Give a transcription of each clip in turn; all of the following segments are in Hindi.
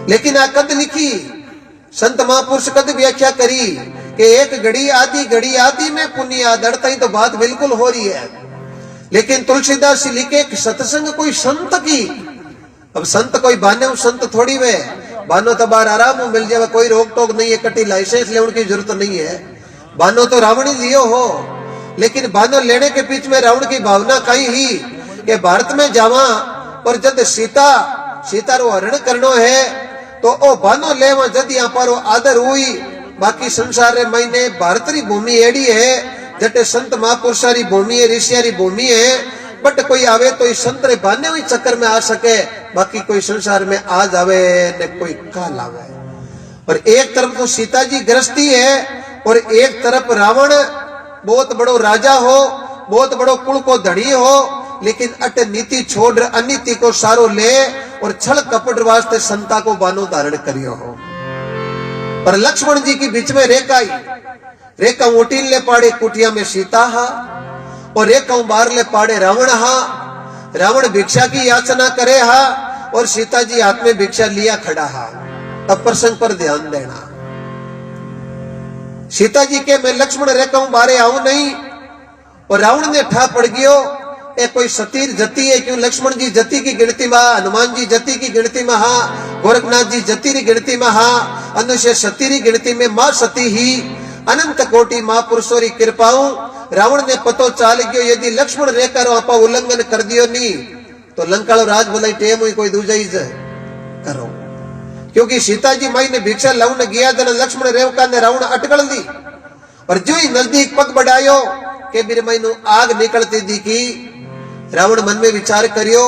लेकिन आ कद लिखी संत महापुरुष कद व्याख्या करी कि एक घड़ी आदि में पुण्य आदरता ही तो बात बिल्कुल हो रही है। लेकिन तुलसीदास जी लिखे कि सत्संग कोई संत की, अब संत कोई बाने संत थोड़ी वे बानो तो बार आराम मिल जाए, कोई रोक टोक नहीं है, कटी लाइसेंस लेने की जरूरत नहीं है। बानो तो रावण ही लियो हो, लेकिन बानो लेने के बीच में रावण की भावना कही ही कि भारत में जावा और जब सीता रो हरण करनो है तो ओ बानो लेवा जद यहाँ पर आदर हुई। बाकी संसार रे महीने भारत री भूमि एड़ी है जटे संत महापुरुषारी भूमि है, ऋषियारी भूमि है, बट कोई आवे तो इस संत रे बाने हुई चक्कर में आ सके, बाकी कोई संसार में आ जावे ने कोई काल आवे। और एक तरफ तो सीता जी गृहस्थी है और एक तरफ रावण बहुत बड़ो राजा हो, बहुत बड़ो कुल को धनी हो, लेकिन अट नीति छोड़ अनीति को सारो ले और छल कपट वास्ते संता को बानो धारण करियो हो। पर लक्ष्मण जी की बीच में रेखा ओटीन ले पाड़े कुटिया में सीता हा और रेखा बाहर ले पाड़े रावण हा। रावण भिक्षा की याचना करे हा और सीता जी हाथ में भिक्षा लिया खड़ा हा। अब प्रसंग पर ध्यान देना। सीता जी के मैं लक्ष्मण रेखा बाहरे आऊं नहीं और रावण ने ठा पड़ गयो ए कोई सतीर जती है, क्यों लक्ष्मण जी जती की गिनती में, हनुमान जी जती की गिनती में हा, गोरखनाथ जी जती री गिनती में हा, अनुष्य सती री गिनती में, मां सती ही अनंत कोटि महापुरुषों री कृपाऊं। रावण ने पतो चाल गयो यदि लक्ष्मण रेखा रो आपा उल्लंघन कर दियो नी तो लंकालो राज भलाई टेम हुई कोई दूजा ही करो, क्योंकि सीता जी माई ने भिक्षा लाउन गया जन लक्ष्मण रेवका ने रावण अटकल दी और जो ही नजदीक पग बढ़ायो के बीर मई नु आग निकलती दिखी। रावण मन में विचार करियो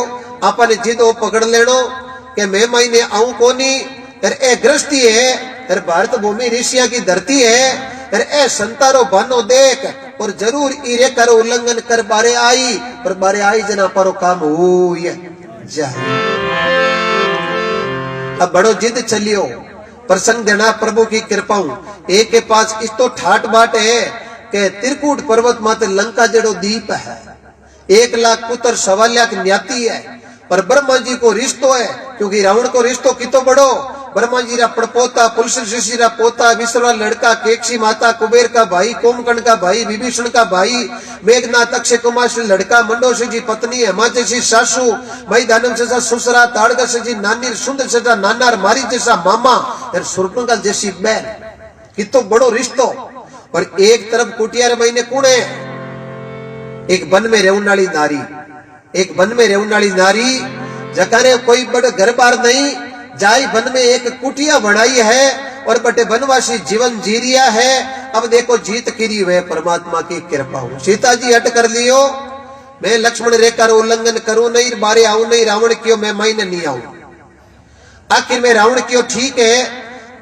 आपने जिद वो पकड़ लेनो कि मैं मई ने आऊं कोनी, ए गृहस्थी है, भारत भूमि ऋषिया की धरती है, ए संतारो बानो देख और जरूर इरे करो उल्लंघन कर बारे आई, पर बारे आई जना परो काम हो जाए। अब बड़ो जिद चलियो, प्रसंग देना प्रभु की कृपाऊं। एक के पास इस तो ठाट बाट है कि त्रिकूट पर्वत माते लंका जड़ो दीप है, 1 लाख पुत्र 1.25 लाख न्याती है, पर ब्रह्मा जी को रिश्तो है, क्योंकि रावण को रिश्तो कितो बड़ो, ब्रह्मा जी रा पड़पोता, पुलसिर ऋषि रा पोता, विश्वा लड़का, केक्षी माता, कुबेर का भाई, कोमकर्ण का भाई, विभीषण का भाई, मेघनाथ, अक्षय कुमार से लड़का, मंडोदरी जी पत्नी, हिमाचल जी सासू, मई दानव जैसा ससुरा, ताड़गस जी नानी, सुंदर जैसा नाना, मारी जैसा मामा और सुरपंखा जैसी बहन, कितो बड़ो रिश्तो। और एक तरफ कुटियार महीने कौन है, एक वन में रहने वाली नारी, एक वन में रहने वाली नारी जकाने कोई बड़े घर बार नहीं जाई, वन में एक कुटिया बनाई है और बटे वनवासी जीवन जी रिया है। अब देखो जीत किरी हुए परमात्मा की कृपा हो। सीता जी हट कर लियो, मैं लक्ष्मण रेखा उल्लंघन करूं नहीं, बारे आऊं नहीं, रावण क्यों मैं मायने नहीं आऊं। आखिर में रावण क्यों ठीक है,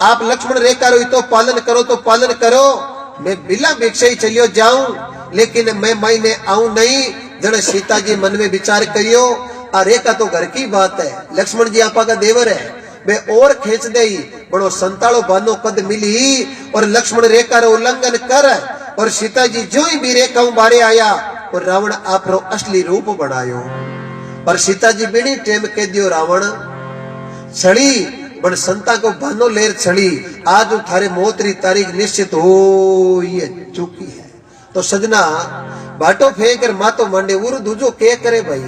आप लक्ष्मण रेखा तो पालन करो तो पालन करो, मैं बिना भिक्षा ही चलियो जाऊं, लेकिन मैं मायने आऊं नहीं। जन सीता जी मन में विचार करियो, आ रेखा तो घर की बात है, लक्ष्मण जी आपा का देवर है, वे और खींच दे बड़ो संताड़ो बानो कद मिली और लक्ष्मण रेखा रो उल्लंघन कर और सीता जी जो ही भी रेखा बारे आया और रावण आप रो असली रूप बनायो। पर सीता जी बिनी टेम के दियो रावण छड़ी बड़ संता को बानो लेर छड़ी, आज थारे मौत री तारीख निश्चित हो ये चुकी है। तो सजना बाटो फेंक कर मातो मांडे उर दूजो के करे भाई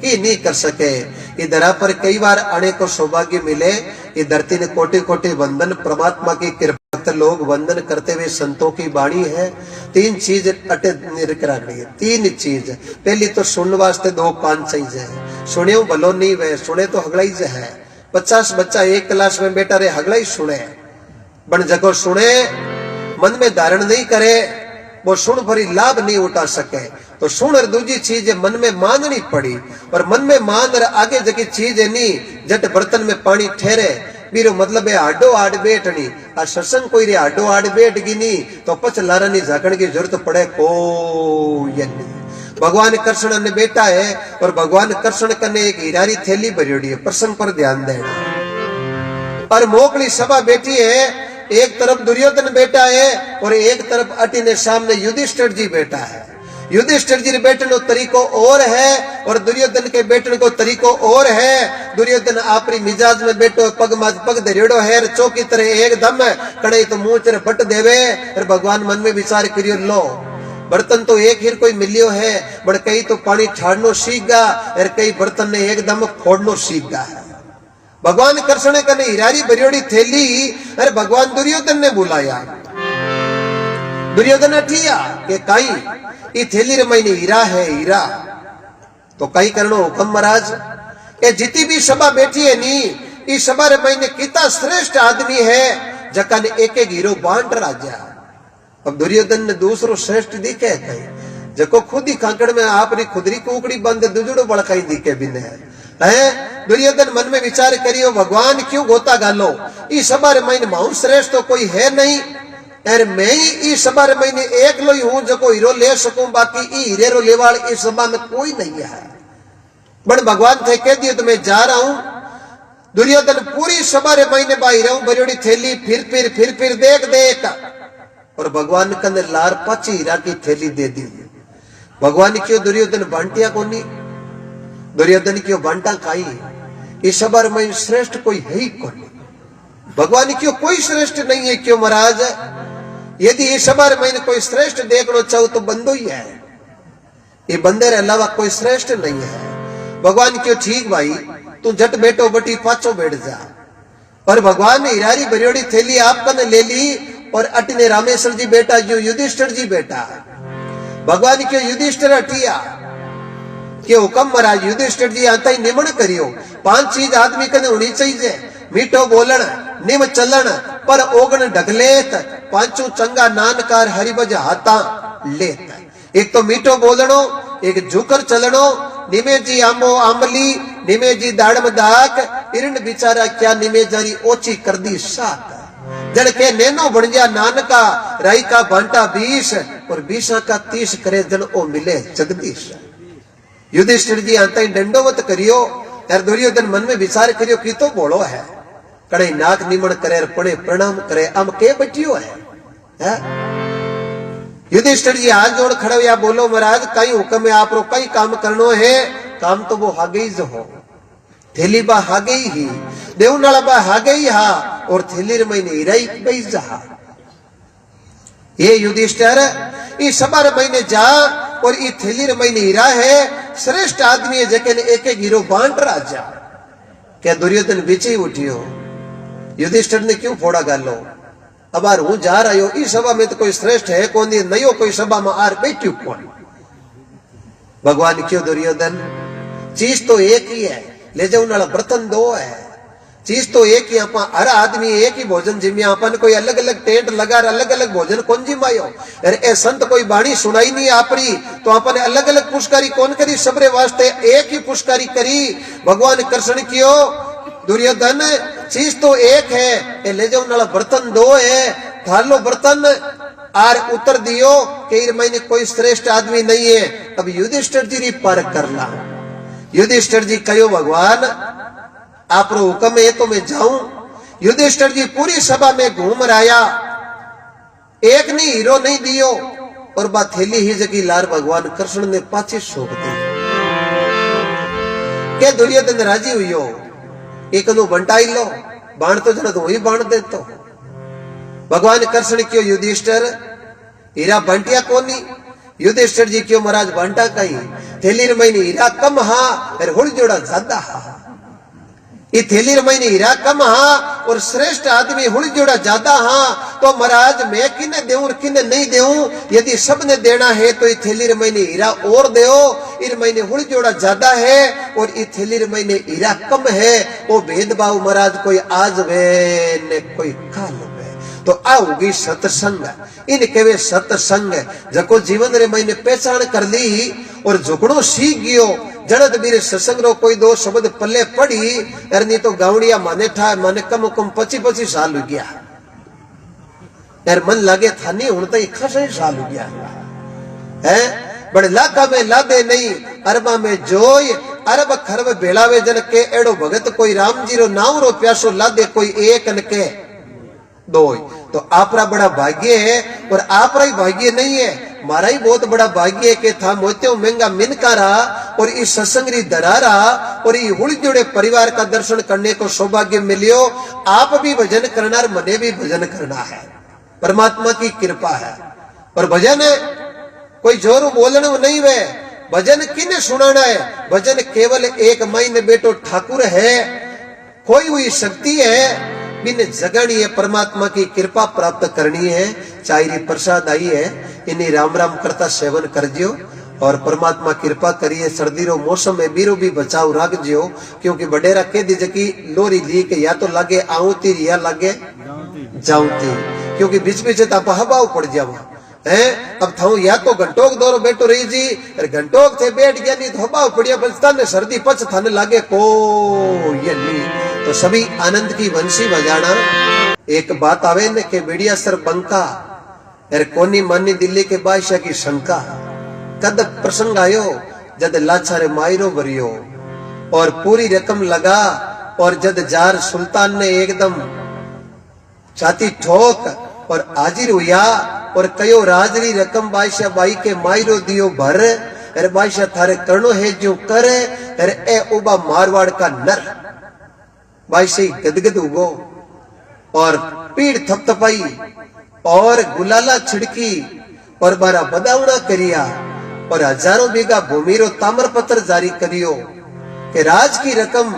कि नहीं कर सके। ये धरा पर कई बार आने को सौभाग्य मिले, ये धरती ने कोटि कोटि वंदन, परमात्मा की कृपा लोग वंदन करते हुए संतों की वाणी है। 3 चीज अटे निरकरानी है, 3 चीज। पहली तो सुन वास्ते 2 कान चाहिए, सुने भलो नहीं वे, सुने तो हगड़ा ही है। 50 बच्चा एक क्लास में बैठा रहे हगड़ा ही सुने, बन जगह सुने मन में धारण नहीं करे, वो सुन भरी लाभ नहीं उठा सके। तो सुन और दूसरी चीज मन में माननी पड़ी, और मन में मान और आगे जगी चीज है नहीं, जट बर्तन में पानी ठहरे बीरो मतलब है हाडो आड़ बैठनी। आ सत्संग कोई रे हाडो आड़ बैठ गई नहीं तो पच लारानी झाकण की जरूरत पड़े को नहीं। भगवान कृष्ण ने बेटा है और भगवान कृष्ण कने एक हीरारी थैली भरियोड़ी है, प्रसंग पर ध्यान देना। और मोकली सभा बैठी है, एक तरफ दुर्योधन बैठा है और एक तरफ अटी ने सामने युधिष्ठिर जी बैठा है। युधिष्ठिर जी बैठने को तरीको और है और दुर्योधन के बैठने को तरीको और है। दुर्योधन आपरी मिजाज में बैठो, पग माज पग धरेड़ो है, चौकी तरह एकदम कड़े तो मुंह चर बट देवे। और भगवान मन में विचार करियो, लो बर्तन तो एक ही कोई मिलियो है, बट कई तो पानी छाड़नो सीख गा और कई बर्तन ने एकदम फोड़नो सीख गा है। भगवान कृष्ण कने हिरारी भरियोड़ी थैली, अरे भगवान दुर्योधन ने बुलाया। दुर्योधन अठिया के कई ये थैली रे महीने हीरा है, हीरा तो कई करनो हुक्म महाराज। ये जितनी भी सभा बैठी है नी, इस सभा रे महीने कितना श्रेष्ठ आदमी है जका ने एक एक हीरो बांट राजा। अब दुर्योधन ने दूसरो श्रेष्ठ दिखे कहीं, जको खुद ही कांकड़ में आपने खुदरी कुकड़ी बंद दुजुड़ो बड़काई दिखे बिने है। दुर्योधन मन में विचार करियो, भगवान क्यों गोता गालो, इस सभा रे महीने माऊ श्रेष्ठ तो कोई है नहीं, अरे मैं ही इस सभा रे महीने एक लो ही हूं जो को हीरो ले सकूं, बाकी हीरे रो लेवाल इस सभा में कोई नहीं है। बड़ भगवान थे कह दिए तो मैं जा रहा हूं। दुर्योधन पूरी सभा रे महीने बाई रहूं बरियोड़ी थैली फिर देख देख, और भगवान कने लार पाची हीरा की थैली दे दी। भगवान क्यों दुर्योधन बांटिया को नहीं, दुर्योधन क्यों बांटा खाई, इस सभा रे महीने श्रेष्ठ कोई है ही कौन। भगवान क्यों कोई श्रेष्ठ नहीं है, क्यों महाराज? यदि इस सभा रे महीने कोई श्रेष्ठ देखना चाहो तो बंदो ही है, ये बंदे रे अलावा कोई श्रेष्ठ नहीं है। भगवान क्यों, ठीक भाई तू जट बैठो बटी पाछो बैठ जा। और भगवान ने हिरारी भरियोड़ी थैली आपका ने ले ली और अटने रामेश्वर जी बेटा जो युधिष्ठिर जी बेटा। भगवान क्यों युधिष्ठिर अटिया के हुक्म महाराज, युधिष्ठिर जी आता ही निमण करियो। 5 चीज आदमी कने होनी चाहिए, मीठो बोलन, निम चलन, पर ओगन ढगलेत, पांचों चंगा नानकार हरिभज हाथा लेत। एक तो मीठो बोलनो, एक झुकर चलनो, निमे जी आंबो आंबली, निमे जी दाड़म दाक, इरण बिचारा क्या निमे जारी ओची कर दी सात। जड़ के नैनो बन गया नानका, राई का बांटा 20 और 20 का 30 करे जन ओ मिले जगदीश। युधिष्ठिर जी आता ही दंडोवत करियो, यार दुर्योधन मन में विचार करियो कि तो बोलो है, कड़े नाक निमण करे पड़े प्रणाम करे, हम के बटियो है? युधिष्ठिर जी हाथ जोड़ खड़े या बोलो महाराज कई हुक्म है आप रो, कई काम करनो है, काम तो वो हागे ही जो हो। थैली बा हागे ही, देवनाला बा हागे ही हा, और थैली महीने हिराई बई जा। ये युधिष्ठिर इस सभा महीने जा और ये थैली महीने हीरा है, श्रेष्ठ आदमी है जके ने एक एक हीरो बांट राजा। क्या दुर्योधन बीचे ही उठियो, युधिष्ठिर ने क्यों फोड़ा गालो, अब आर हूं जा रहा हो, इस सभा में तो कोई श्रेष्ठ है कौन, नहीं कोई सभा में आर बैठ्यू कौन। भगवान क्यों दुर्योधन, चीज तो एक ही है, ले जाओ नाला बर्तन 2 है, चीज तो एक ही, अपा हर आदमी एक ही भोजन जिम्या, अपन कोई अलग अलग टेंट लगा अलग अलग भोजन कौन जिमायो। अरे ए संत कोई बाणी सुनाई नहीं आपरी तो अपन अलग अलग पुष्कारी कौन करी, सबरे वास्ते एक ही पुष्कारी करी। भगवान कृष्ण कियो दुर्योधन चीज तो एक है, ए ले जाओ नाला बर्तन 2 है, थालो बर्तन आर उतर दियो कि मैंने कोई श्रेष्ठ आदमी नहीं है। अब युधिष्ठिर जी पर करना, युधिष्ठिर जी कहो भगवान आप रो हुक्म है तो मैं जाऊं। युधिष्ठिर जी पूरी सभा में घूम रहा, एक नहीं हीरो नहीं दियो, और बात थैली ही जगी लार भगवान कृष्ण ने पाछे सोख दी। के दुर्योधन राजी हुई, एक नु बंटाई लो, बाण तो जन तो ही बाण दे तो। भगवान कृष्ण क्यों युधिष्ठिर हीरा बांटिया कोनी, युधिष्ठिर जी क्यों महाराज बांटा कहीं, थैली महीने हीरा कम हा और हुड़ जोड़ा ज्यादा हा। ये थैली महीने हीरा कम हा और श्रेष्ठ आदमी हुड़ जोड़ा ज्यादा हा, तो महाराज मैं किने देऊं और किने नहीं देऊं, यदि सब ने देना है तो ये थैली महीने हीरा और देओ, इन महीने हुड़ जोड़ा ज्यादा है और ये थैली महीने हीरा कम है। वो भेदभाव महाराज कोई आज वे ने कोई काल वे, तो आओगी सत्संग, इन केवे सत्संग जको जीवन रे महीने पहचान कर ली और झुकड़ो सीख गयो। जड़त बीरे सत्संग रो कोई 2 शब्द पल्ले पड़ी, नहीं तो गावड़िया माने था माने कम 25 साल हो गया यार, मन लागे था नहीं हूं तो 61 साल हो गया है। बड़े लाखा में लादे नहीं, अरबा में जोय, अरब खरब भेड़ावे जन के एड़ो भगत कोई राम जी रो नाम रो प्यासो लादे कोई एक न के 2। तो आपरा बड़ा भाग्य है और आपरा ही भाग्य नहीं है। मारा ही बहुत बड़ा भाग्य के था मोत्यो महंगा मिनकारा और इस सत्संगरी दरारा और ये हुड़ जुड़े परिवार का दर्शन करने को सौभाग्य मिलियो। आप भी भजन करना और मने भी भजन करना है, परमात्मा की कृपा है। और भजन कोई जोर बोलने नहीं वे, भजन किने सुनाना है? भजन केवल एक महीने बेटो ठाकुर है, खोई हुई शक्ति है, बिन जगनी है, परमात्मा की कृपा प्राप्त करनी है। चायरी प्रसाद आई है, इन्हीं राम राम करता सेवन कर जियो और परमात्मा कृपा करिए। सर्दी रो मौसम में बीरो भी बचाव रख जियो, क्योंकि बडेरा कह दीजिए कि लोरी ली के या तो लागे आऊती या लागे जाऊती, क्योंकि बीच बीच आप हवाओ पड़ जावा है। अब थाऊ या तो घंटोक दौरो बैठो रही जी, घंटोक थे बैठ गया नहीं तो हवाओ पड़िया, बस सर्दी पच थाने लागे को ये नहीं। तो सभी आनंद की बंसी बजाना। एक बात आवे न के बेड़िया सर बंका एर कोनी मानी दिल्ली के बादशाह की शंका। कद प्रसंग आयो जद लाचारे मायरो भरियो और पूरी रकम लगा, और जद जार सुल्तान ने एकदम छाती ठोक और हाजिर हुआ और कयो राजरी रकम बादशाह बाई के मायरो दियो भर। अरे बादशाह थारे करणो है जो कर, अरे ए उबा मारवाड़ का नर। बादशाह गदगद उगो और पीड़ थपथपाई और गुलाला छिड़की और बारा बदावना करिया और हजारों बीघा भूमि रो ताम्र पत्र जारी करियो कि राज की रकम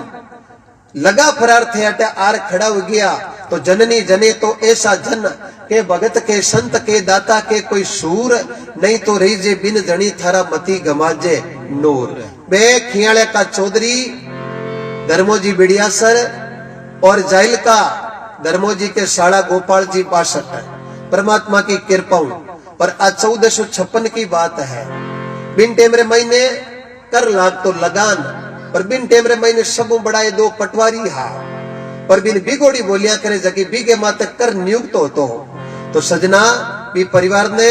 लगा फरार थे अटे आर खड़ा हो गया। तो जननी जने तो ऐसा जन के भगत के संत के दाता के कोई सूर, नहीं तो रही जे बिन जनी थारा मती गमाजे नूर। बे खियाले का चौधरी धर्मोजी बिड़ियासर और जाइल का धर्मोजी के साड़ा गोपाल जी 62। परमात्मा की कृपा। और आज 1456 की बात है। बिन टेमरे महीने कर लाग तो लगान, और बिन टेमरे महीने सब बड़ाए दो पटवारी हा, और बिन बिगोड़ी बोलिया करे जगी बीगे माते कर नियुक्त होतो। तो सजना भी परिवार ने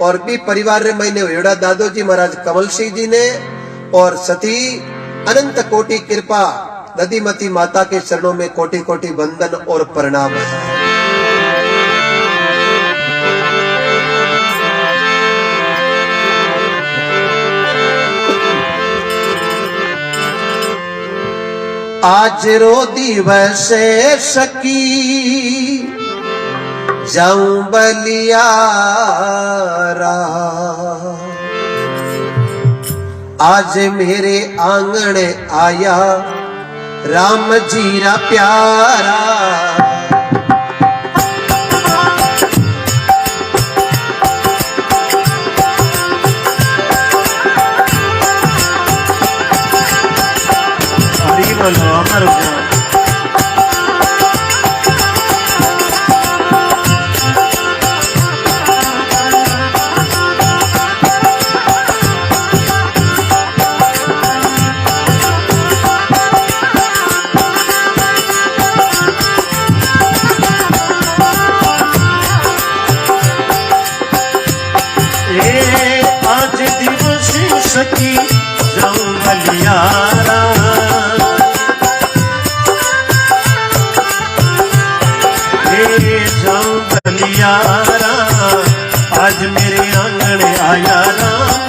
और भी परिवार रे महीने वेड़ा दादो जी महाराज कमल सिंह जी ने और सती अनंत कोटि कृपा दधीमती माता के चरणों में कोटि कोटि वंदन और प्रणाम है। आज रो दिवस सकी जाऊं बलियारा, आज मेरे आंगन आया राम जीरा प्यारा। हरी बोलो अमर जान। आज दिवस सकी जाऊं बलियारा, जाऊं बलियारा, आज मेरे आंगन आया राम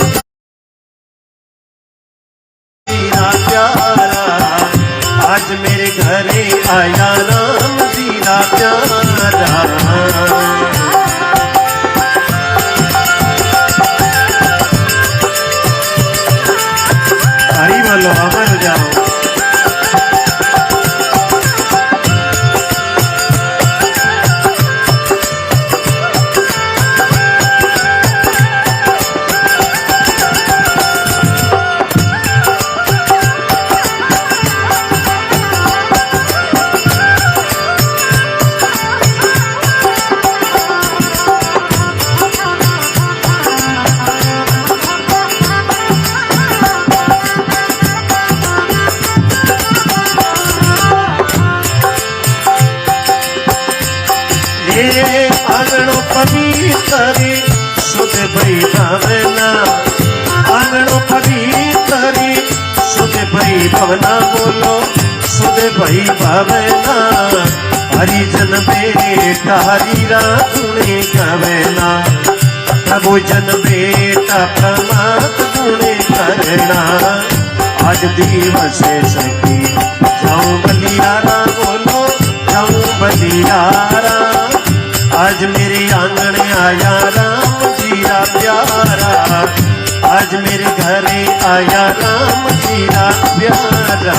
जीरा प्यारा, आज मेरे घरे आया राम जीरा प्यारा। हरी बोलो अमर जाओ। आंगणो पवित्र शुद्ध भई भावना, आंगणो पवित्र शुद्ध भई भावना, बोलो शुद्ध भई भावना। हरिजन बेटा हरि राधुने कवना, प्रभु जन बेटा प्रमाद गुणे करना। आज दिवस सखी जाऊं बलियारा, बोलो जाऊं बलियारा। आज मेरे आंगन आया राम जीरा प्यारा, आज मेरे घरे आया राम जीरा प्यारा।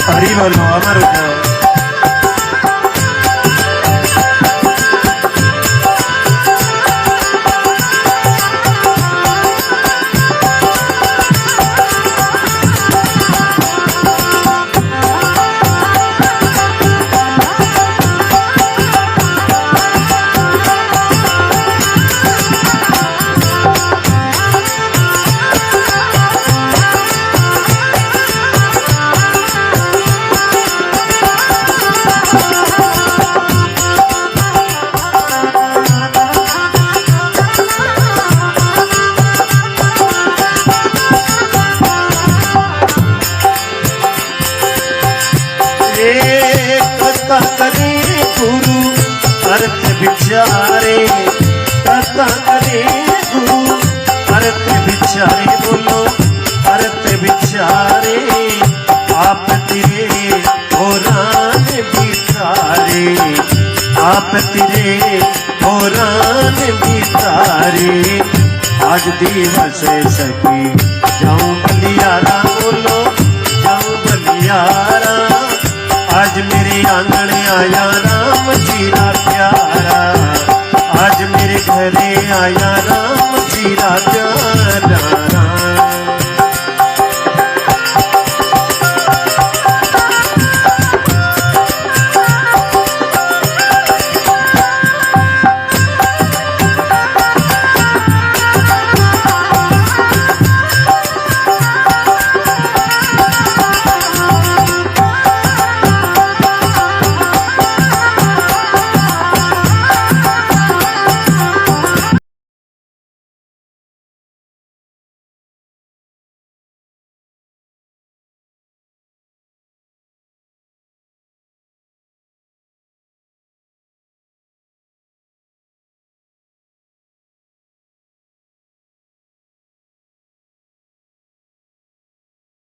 हरि बोलो अमर जाओ। कथा करे गुरु अर्थ विचारे, कथा करे गुरु अर्थ विचारे, बोलो अर्थ विचारे। आप तेरे होरान बिचारे, आप तेरे होरान बिचारे। आज दिवस सखी जाऊं बलियारा, बोलो जाऊं बलियारा। आज मेरे आंगन आया राम जीरा प्यारा, आज मेरे घरे आया राम जीरा प्यारा।